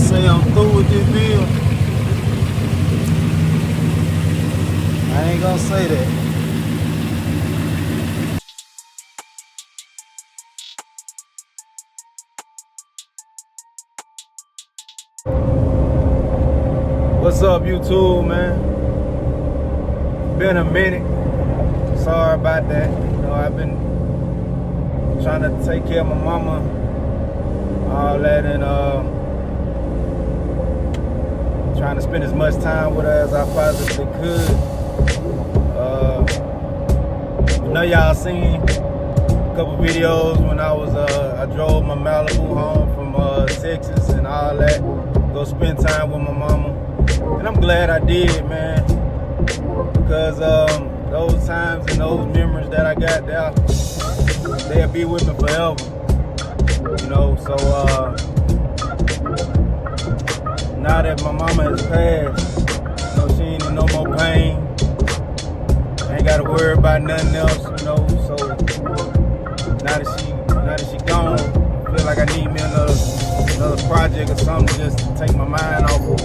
say I'm through with this bill. I ain't gonna say that. What's up, YouTube, man? Been a minute. Sorry about that. You know, I've been trying to take care of my mama, all that, and trying to spend as much time with her as I possibly could. I know y'all seen a couple videos when I drove my Malibu home from Texas and all that. Go spend time with my mama. And I'm glad I did, man, because those times and those memories that I got there, they'll be with me forever, you know. So now that my mama has passed, you know, she ain't in no more pain. I ain't gotta worry about nothing else, you know. So now that she gone, I feel like I need me another project or something just to take my mind off of,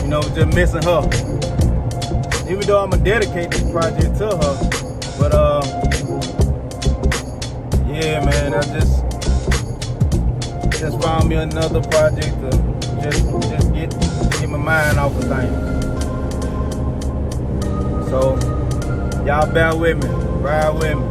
you know, just missing her. Even though I'm gonna dedicate this project to her, but yeah, man, I just found me another project to just get my mind off of things. So y'all bear with me, ride with me.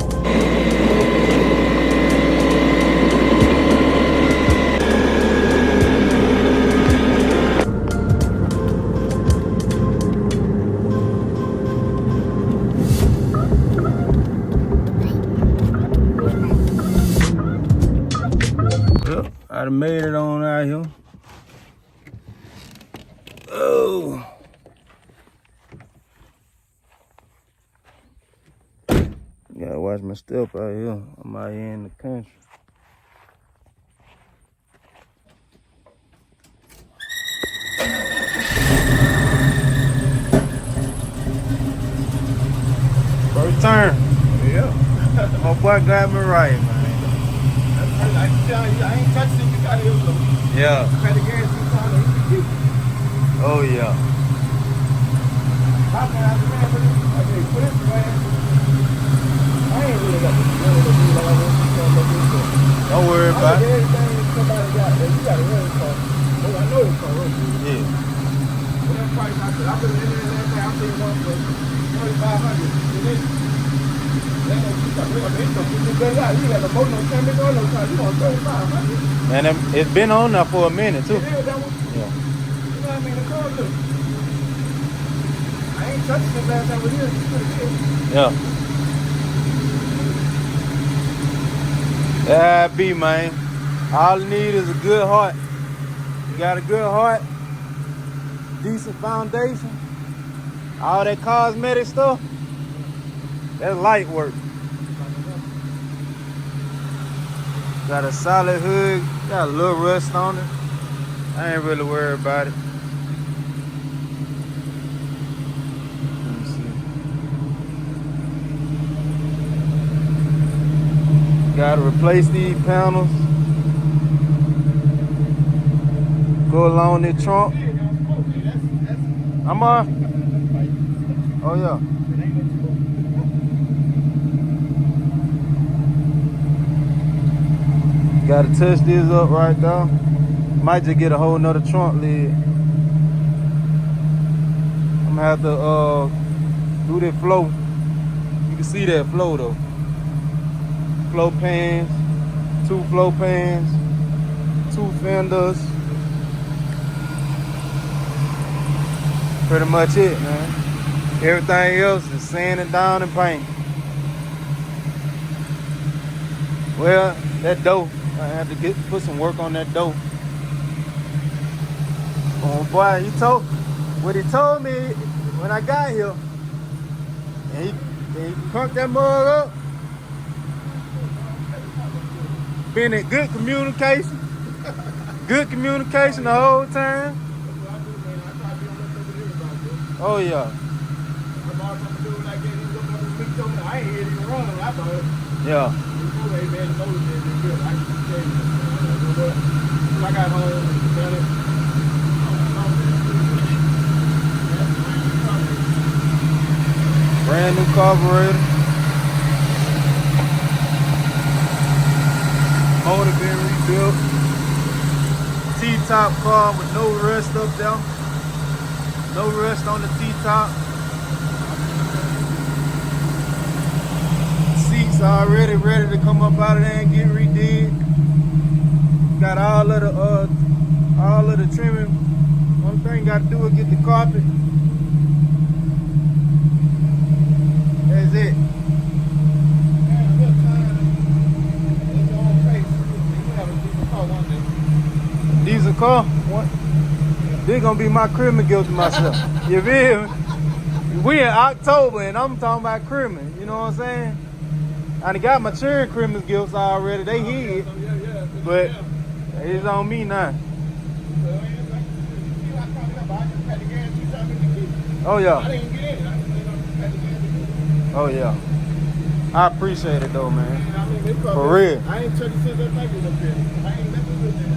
I done made it on out here. Oh. Gotta watch my step out here. I'm out here in the country. First turn. Yeah. My boy got me right, man. I ain't touching it. You got it. Yeah. Had the gas in the Oh yeah. I mean, put it man. I ain't really got Don't worry about it. Everything somebody got, you got a running car. Oh, I know it's car running. Yeah. Whatever price I put it in there last night, I paid one for $3,500. Man, it's been on there for a minute too. Yeah. You know what I mean? The car look. I ain't touched it last time we here. Yeah. That be, man. All you need is a good heart. You got a good heart, decent foundation, all that cosmetic stuff, that's light work. Got a solid hood, got a little rust on it. I ain't really worried about it. Let me see. Gotta replace these panels. Go along the trunk. I'm on. Oh yeah. Gotta touch this up right there. Might just get a whole nother trunk lid. I'm gonna have to do that flow. You can see that flow though. Flow pans, 2 flow pans, 2 fenders. Pretty much it, man. Everything else is sanding down and paint. Well, that door, I had to put some work on that door. Oh boy, what he told me when I got here, and he cranked that mug up. Been in good communication the whole time. Oh yeah. Yeah. I got home, carburetor. Motor been rebuilt. T-top car with no rust up there. No rust on the T-top. Seats already ready to come up out of there and get redid. Got all of the trimming. One thing got to do is get the carpet. That's it. Diesel car? What? This gonna be my criminal guilt to myself. You feel me? We in October and I'm talking about criminal. You know what I'm saying? I done got my cherry criminal gifts already. They hid. But it's on me now. Oh yeah. Oh yeah. I appreciate it though, man. For real. I ain't checked since that night was up there. I ain't never been there.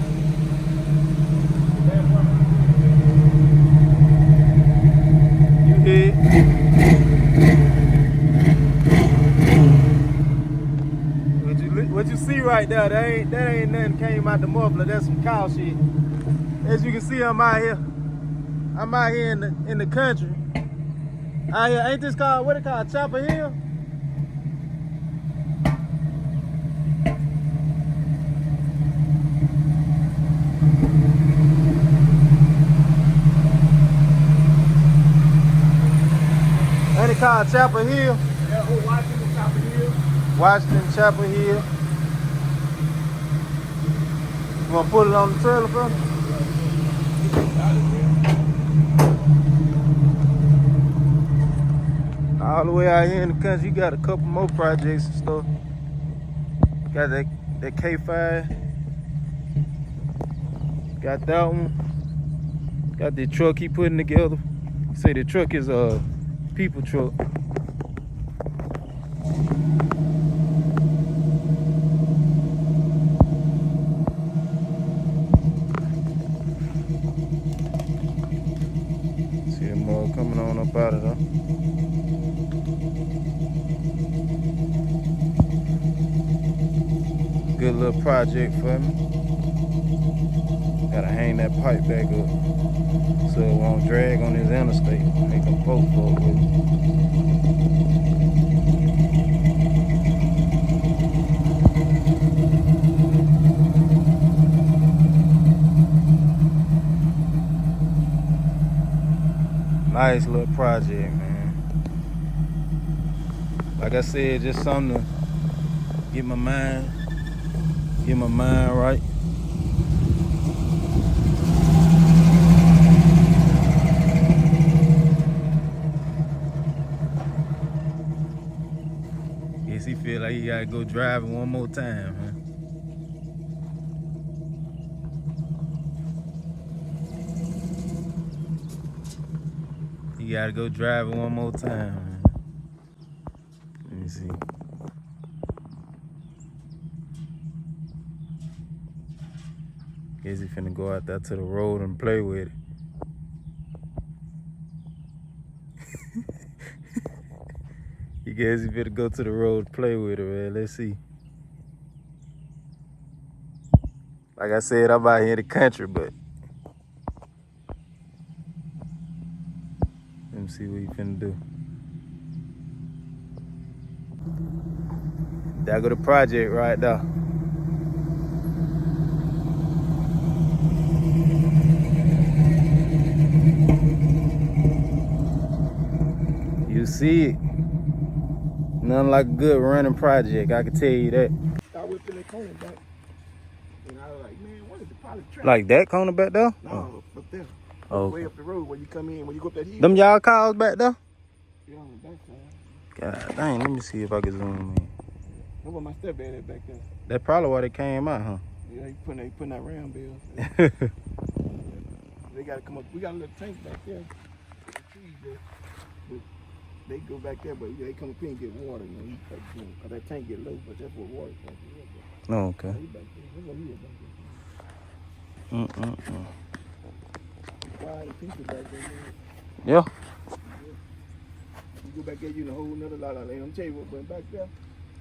You hit. What you see right there, that ain't nothing came out the muffler. That's some cow shit. As you can see, I'm out here in the country. Out here, ain't this called, what it called, Chopper Hill? Ain't it called Chapel Hill? Yeah, Washington Chapel Hill. Washington Chapel Hill. You wanna put it on the trailer for me? All the way out here in the country, you got a couple more projects and stuff. Got that K5. Got that one. Got the truck he putting together. Say the truck is a people truck. See the mug coming on up out of there. Good little project for me. Gotta hang that pipe back up so it won't drag on this interstate. Make them poke with it. Nice little project, man. Like I said, just something to get my mind right. Guess he feel like he gotta go driving one more time, huh? He gotta go driving one more time, man. Let me see. Guess he finna go out there to the road and play with it. He guess he finna go to the road and play with it, man. Let's see. Like I said, I'm out here in the country, but let me see what he finna do. There go the project right there. You see it. Nothing like a good running project, I can tell you that. I whipped in the corner back. And I was like, man, what is the pilot track? Like that corner back there? No, up there. Oh. Way up the road where you come in, when you go up that hill. Them y'all cars back there? Yeah, on the backside. God dang, let me see if I can zoom in. That's where my stepdad is back there. That's probably why they came out, huh? Yeah, he putting that round bill. They gotta come up. We got a little tank back there. The trees there. But they go back there, but they come up here and get water. You know, cause that tank get low, but that's what water comes from. Oh, okay. He back there. That's what he is back there. Why the people back there? Man? Yeah. You go back there, you in a whole nother lot of land. I'm tell you what, but back there,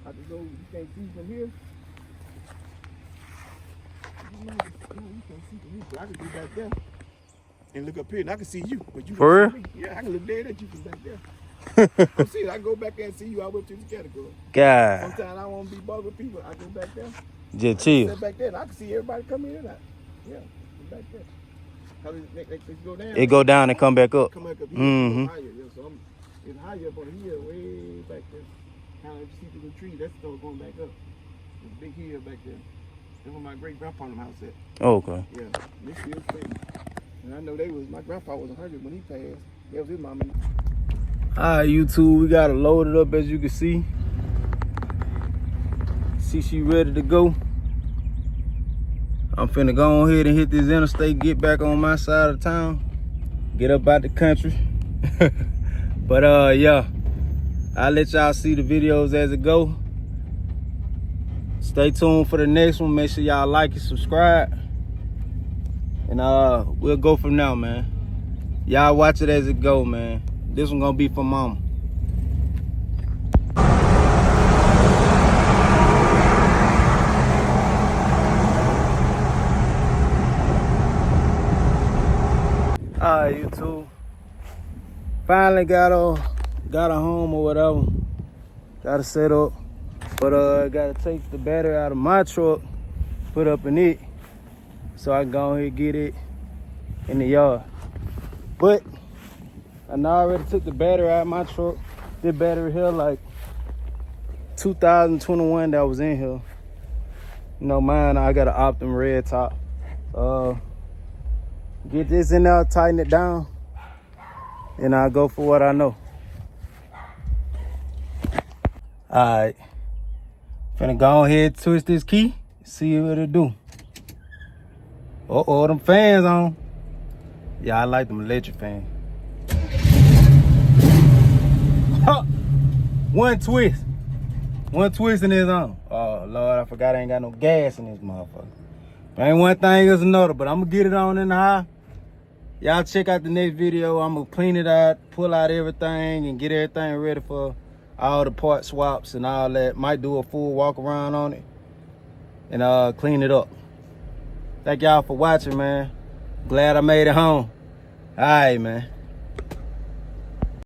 I can go, you can't see from here. You can't see from here, but I can go back there and look up here, and I can see you. But you For can see me. Yeah, I can look dead at you from back there. I'm serious, I go back there and see you. I went to the category. God. Sometimes I won't be bothered with people. I go back there. Just chill. Sit back there, and I can see everybody come in and out. Yeah, back there. How they go down? It go down and come back up. Come back up here, Mm-hmm. higher. Yeah, so it's higher up on here, way back there. Kind of see through the tree. That's still going back up. There's a big hill back there. That's where my great grandpa's house at. Okay. Yeah, this hill's famous. And I know my grandpa was 100 when he passed. That was his mama. Alright, YouTube, we got it loaded up as you can see. See, she ready to go. I'm finna go on ahead and hit this interstate, get back on my side of town, get up out the country. But yeah, I'll let y'all see the videos as it go. Stay tuned for the next one. Make sure y'all like and subscribe. And we'll go from now, man. Y'all watch it as it go, man. This one gonna be for mama. Alright, YouTube. Finally got a home or whatever. Got it set up. But I gotta take the battery out of my truck, put up in it, so I can go ahead and get it in the yard. But I already took the battery out of my truck. This battery here, like 2021 that was in here. You know, mine, I got an Optum red top. Get this in there, tighten it down, and I'll go for what I know. Alright. Finna go ahead, twist this key, see what it do. Uh-oh, them fans on. Yeah, I like them electric fans. One twist and it's on. Oh Lord, I forgot I ain't got no gas in this motherfucker. Ain't one thing is another, but I'm gonna get it on in the high. Y'all check out the next video. I'm gonna clean it out, pull out everything, and get everything ready for all the part swaps and all that. Might do a full walk around on it and clean it up. Thank y'all for watching, man. Glad I made it home. All right, man.